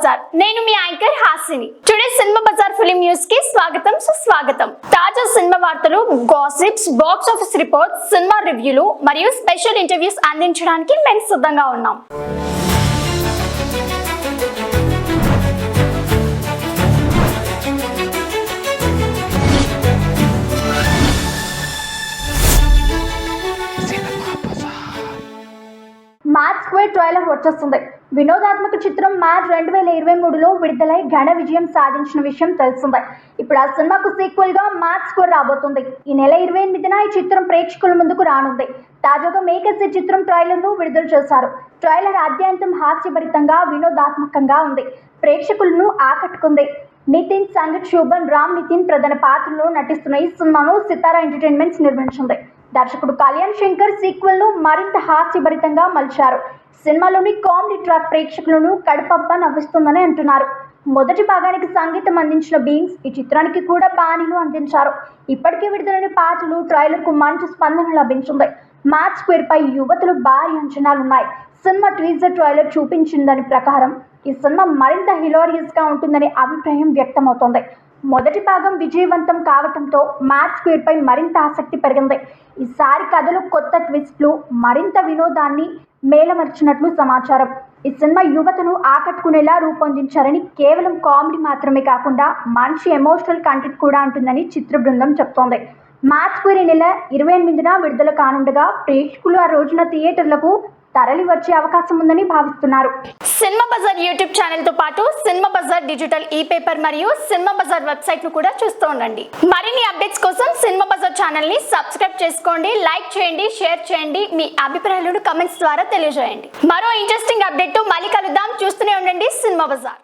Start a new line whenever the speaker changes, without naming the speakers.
బజార్. నేను మీ anchor Hasini. Today cinema bazaar film news కి స్వాగతం సుస్వాగతం. తాజా సినిమా వార్తలు, gossips, box office reports, cinema రివ్యూలు మరియు స్పెషల్ ఇంటర్వ్యూస్ అందించడానికి మేము సిద్ధంగా ఉన్నాం. మ్యాడ్ స్క్వేర్ ట్రైలర్ వచ్చేస్తుంది. వినోదాత్మక చిత్రం మ్యాడ్ 2023లో విడుదలై ఘన విజయం సాధించిన విషయం తెలిసిందే. ఇప్పుడు ఆ సినిమాకు సీక్వెల్ గా మ్యాడ్ స్క్వేర్ రాబోతుంది. ఈ నెల 28న ఈ చిత్రం ప్రేక్షకుల ముందుకు రానుంది. తాజాగా మేకర్స్ ఈ చిత్రం ట్రైలర్ ను విడుదల చేశారు. ట్రైలర్ ఆద్యంతం హాస్యభరితంగా, వినోదాత్మకంగా ఉంది. ప్రేక్షకులను ఆకట్టుకుంది. నితిన్, సంగీత్, శోభన్, రామ్ నితిన్ ప్రధాన పాత్రలో నటిస్తున్న ఈ సినిమాను సితారా ఎంటర్టైన్మెంట్స్ నిర్మించింది. దర్శకుడు కళ్యాణ్ శంకర్ సీక్వెల్ ను మరింత హాస్యభరితంగా మలిచారు. సినిమాలోని కామెడీ ట్రాక్ ప్రేక్షకులను కడుపబ్బా నవ్విస్తుందని అంటున్నారు. మొదటి భాగానికి సంగీతం అందించిన బీన్స్ ఈ చిత్రానికి కూడా బాణీలు అందించారు. ఇప్పటికే విడుదలైన పాటలు, ట్రైలర్ కు మంచి స్పందన లభించింది. మ్యాడ్ స్క్వేర్ పై యువతులు భారీ అంచనాలున్నాయి. సినిమా టీజర్ ట్రైలర్ చూపించిందని ప్రకారం ఈ సినిమా మరింత హిలారియస్ గా ఉంటుందనే అభిప్రాయం వ్యక్తమవుతోంది. మొదటి భాగం విజయవంతం కావడంతో మ్యాడ్ స్క్వేర్ పై మరింత ఆసక్తి పెరిగింది. ఈసారి కథలో కొత్త ట్విస్ట్లు, మరింత వినోదాన్ని మేళమర్చినట్లు సమాచారం. ఈ సినిమా యువతను ఆకట్టుకునేలా రూపొందించారని, కేవలం కామెడీ మాత్రమే కాకుండా మంచి ఎమోషనల్ కంటెంట్ కూడా ఉంటుందని చిత్ర బృందం చెప్తోంది. మ్యాడ్ స్క్వేర్ ఈ నెల 28న విడుదల కానుండగా ప్రేక్షకులు ఆ రోజున థియేటర్లకు తరలి వచ్చే అవకాశం ఉందని భావిస్తున్నారు. సినిమా బజార్ యూట్యూబ్ ఛానల్ తో పాటు సినిమా బజార్ డిజిటల్ ఈ పేపర్ మరియు సినిమా బజార్ వెబ్సైట్ ను కూడా చూస్తూ ఉండండి. మరిన్ని అప్డేట్స్ కోసం సినిమా బజార్ ఛానల్ ని సబ్స్క్రైబ్ చేసుకోండి, లైక్ చేయండి, షేర్ చేయండి, మీ అభిప్రాయాలను కమెంట్స్ ద్వారా తెలియజేయండి. మరో ఇంట్రెస్టింగ్ అప్డేట్ తో మళ్ళీ కలుద్దాం. చూస్తూనే ఉండండి సినిమా బజార్.